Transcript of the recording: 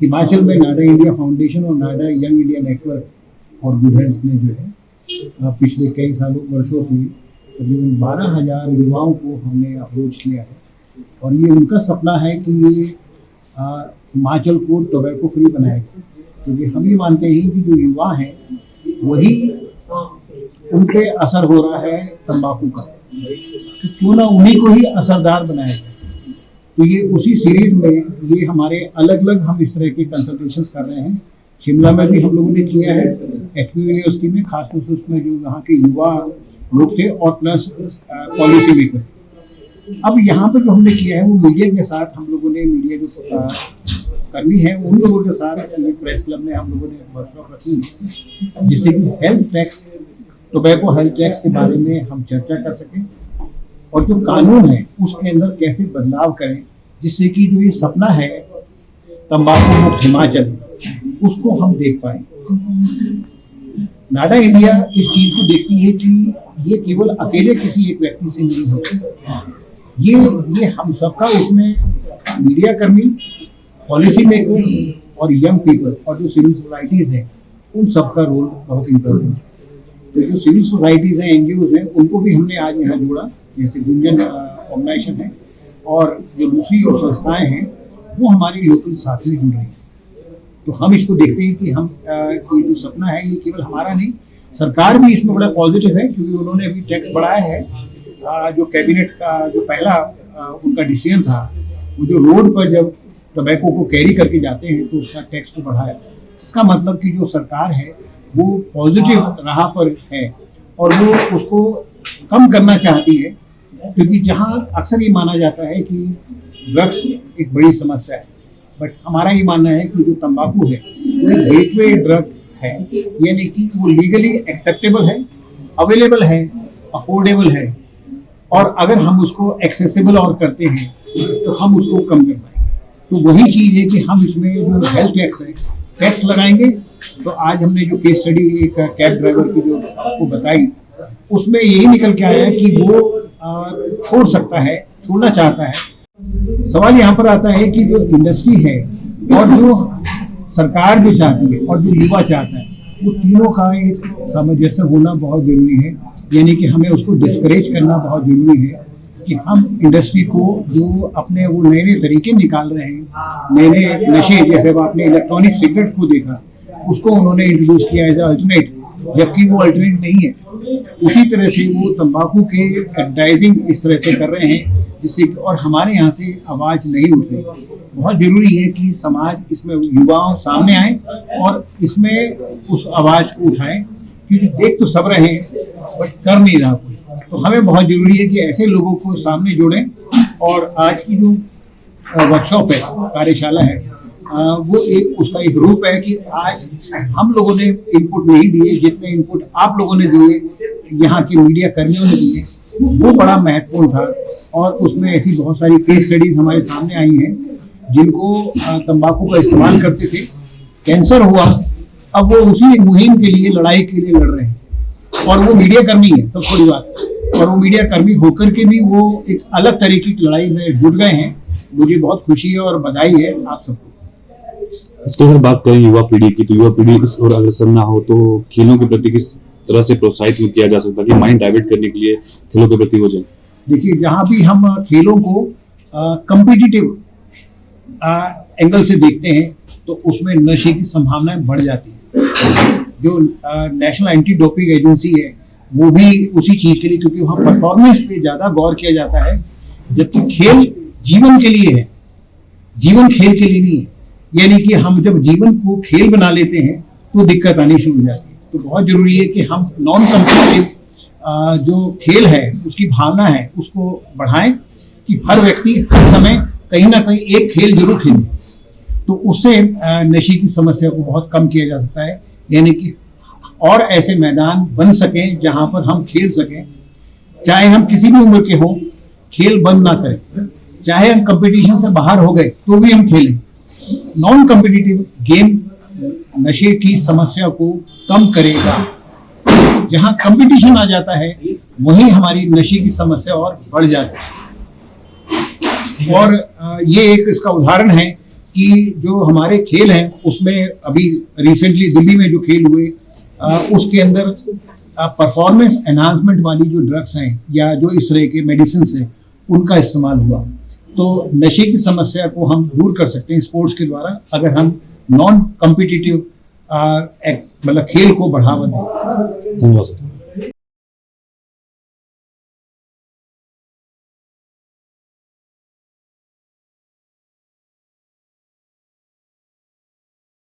हिमाचल में नाडा India foundation और NADA young India network for good health ने जो है पिछले कई वर्षों से तकरीबन 12,000 युवाओं को हमने अप्रोच किया है, और ये उनका सपना है कि ये हिमाचल को टोबैको फ्री बनाएगा, क्योंकि हम ये मानते हैं कि जो युवा हैं वही उन पे असर हो रहा है तंबाकू का, तो क्यों ना उन्हीं को ही असरदार बनाया जाए। तो ये उसी सीरीज में ये हमारे अलग अलग हम इस तरह के कंसल्टेशंस कर रहे हैं। शिमला में भी हम लोगों ने किया है, एचपी यूनिवर्सिटी में, खासतौर से उसमें जो यहाँ के युवा लोग थे और प्लस पॉलिसी मेकर्स। अब यहाँ पे जो हमने किया है वो मीडिया के साथ हम लोगों ने, मीडिया जो कर्मी है उन लोगों के साथ प्रेस क्लब में हम लोगों ने वर्कशॉप रखी, जिससे कि health tax, tobacco health tax के बारे में हम चर्चा कर सकें, और जो कानून है उसके अंदर कैसे बदलाव करें, जिससे कि जो ये सपना है तंबाकू मुक्त हिमाचल, उसको हम देख पाए। नाडा इंडिया इस चीज को देखती है कि ये केवल अकेले किसी एक व्यक्ति से नहीं होता, ये हम सबका, उसमें मीडिया कर्मी, पॉलिसी मेकर्स और यंग पीपल और जो सिविल सोसाइटीज हैं उन सबका रोल बहुत इम्पोर्टेंट है। तो जो सिविल सोसाइटीज हैं, एनजीओज हैं, उनको भी हमने आज यहाँ जोड़ा, जैसे गुंजन ऑर्गेनाइजेशन है और जो दूसरी और संस्थाएं हैं वो हमारे लोकल साथ में जुड़ रही हैं। तो हम इसको देखते हैं कि हम ये जो सपना है ये केवल हमारा नहीं, सरकार भी इसमें बड़ा पॉजिटिव है, क्योंकि उन्होंने अभी टैक्स बढ़ाया है। जो कैबिनेट का जो पहला उनका डिसीजन था, वो जो रोड पर जब टोबैको को कैरी करके जाते हैं तो उसका टैक्स को बढ़ाया। इसका मतलब कि जो सरकार है वो पॉजिटिव राह पर है और वो उसको कम करना चाहती है, क्योंकि जहाँ अक्सर ये माना जाता है कि ड्रग्स एक बड़ी समस्या है, बट हमारा ये मानना है कि जो तंबाकू है वो एक गेटवे ड्रग है, यानी कि वो लीगली एक्सेप्टेबल है, अवेलेबल है, अफोर्डेबल है, और अगर हम उसको एक्सेसिबल और करते हैं तो हम उसको कम कर पाएंगे। तो वही चीज़ है कि हम इसमें जो हेल्थ टैक्स है, टैक्स लगाएंगे। तो आज हमने जो केस स्टडी एक कैब ड्राइवर की जो आपको बताई, उसमें यही निकल के आया कि वो छोड़ सकता है, छोड़ना चाहता है। सवाल यहाँ पर आता है कि जो इंडस्ट्री है और जो सरकार जो चाहती है और जो युवा चाहता है, वो तीनों का एक सामंजस्य होना बहुत जरूरी है, यानी कि हमें उसको डिस्करेज करना बहुत जरूरी है कि हम इंडस्ट्री को जो अपने वो नए नए तरीके निकाल रहे हैं, नए नए नशे, जैसे आपने इलेक्ट्रॉनिक सिगरेट को देखा, उसको उन्होंने इंट्रोड्यूस किया एज अल्टरनेट, जबकि वो अल्टरनेट नहीं है। उसी तरह से वो तंबाकू के एडवर्टाइजिंग इस तरह से कर रहे हैं जिससे, और हमारे यहाँ से आवाज़ नहीं उठ रही। बहुत जरूरी है कि समाज इसमें, युवाओं सामने आए और इसमें उस आवाज़ को उठाएं, क्योंकि देख तो सब रहे हैं बट कर नहीं रहा कोई। तो हमें बहुत जरूरी है कि ऐसे लोगों को सामने जोड़ें। और आज की जो वर्कशॉप है, कार्यशाला है, वो एक उसका एक रूप है कि आज हम लोगों ने इनपुट नहीं दिए, जितने इनपुट आप लोगों ने दिए, यहाँ के मीडिया कर्मियों ने दिए, वो बड़ा महत्वपूर्ण था। और उसमें ऐसी बहुत सारी केस स्टडीज हमारे सामने आई हैं जिनको तंबाकू का इस्तेमाल करते थे, कैंसर हुआ, अब वो उसी मुहिम के लिए, लड़ाई के लिए लड़ रहे हैं, और वो मीडिया कर्मी है, सब थोड़ी बात। और वो मीडिया कर्मी होकर के भी वो एक अलग तरीके की लड़ाई में जुट गए हैं। मुझे बहुत खुशी है और बधाई है आप सबको। इसके अगर बात करें युवा पीढ़ी की, तो युवा पीढ़ी इस ओर अग्रसर ना हो तो खेलों के प्रति किस तरह से प्रोत्साहित किया जा सकता है कि माइंड डाइवर्ट करने के लिए खेलों के प्रति हो जाए? देखिए, जहाँ भी हम खेलों को कॉम्पिटिटिव एंगल से देखते हैं तो उसमें नशे की संभावनाएं बढ़ जाती है। जो नेशनल एंटी डोपिंग एजेंसी है वो भी उसी चीज के लिए, क्योंकि वहाँ परफॉर्मेंस पे ज्यादा गौर किया जाता है, जबकि खेल जीवन के लिए है, जीवन खेल के लिए नहीं है। यानी कि हम जब जीवन को खेल बना लेते हैं तो दिक्कत आनी शुरू हो जाती है। तो बहुत जरूरी है कि हम नॉन कॉम्पिटिटिव जो खेल है उसकी भावना है उसको बढ़ाएं, कि हर व्यक्ति हर समय कहीं ना कहीं एक खेल जरूर खेले, तो उससे नशे की समस्या को बहुत कम किया जा सकता है। यानी कि और ऐसे मैदान बन सकें जहां पर हम खेल सकें, चाहे हम किसी भी उम्र के हों, खेल बंद ना करें। चाहे हम कंपटीशन से बाहर हो गए तो भी हम खेलें। नॉन कॉम्पिटिटिव गेम नशे की समस्या को कम करेगा। जहां कंपटीशन आ जाता है वहीं हमारी नशे की समस्या और बढ़ जाती है। और ये एक इसका उदाहरण है कि जो हमारे खेल हैं उसमें अभी रिसेंटली दिल्ली में जो खेल हुए उसके अंदर परफॉर्मेंस एनहांसमेंट वाली जो ड्रग्स हैं या जो इस तरह के मेडिसिन हैं उनका इस्तेमाल हुआ। तो नशे की समस्या को हम दूर कर सकते हैं स्पोर्ट्स के द्वारा अगर हम नॉन कॉम्पिटिटिव मतलब खेल को बढ़ावा दें। धन्यवाद सर।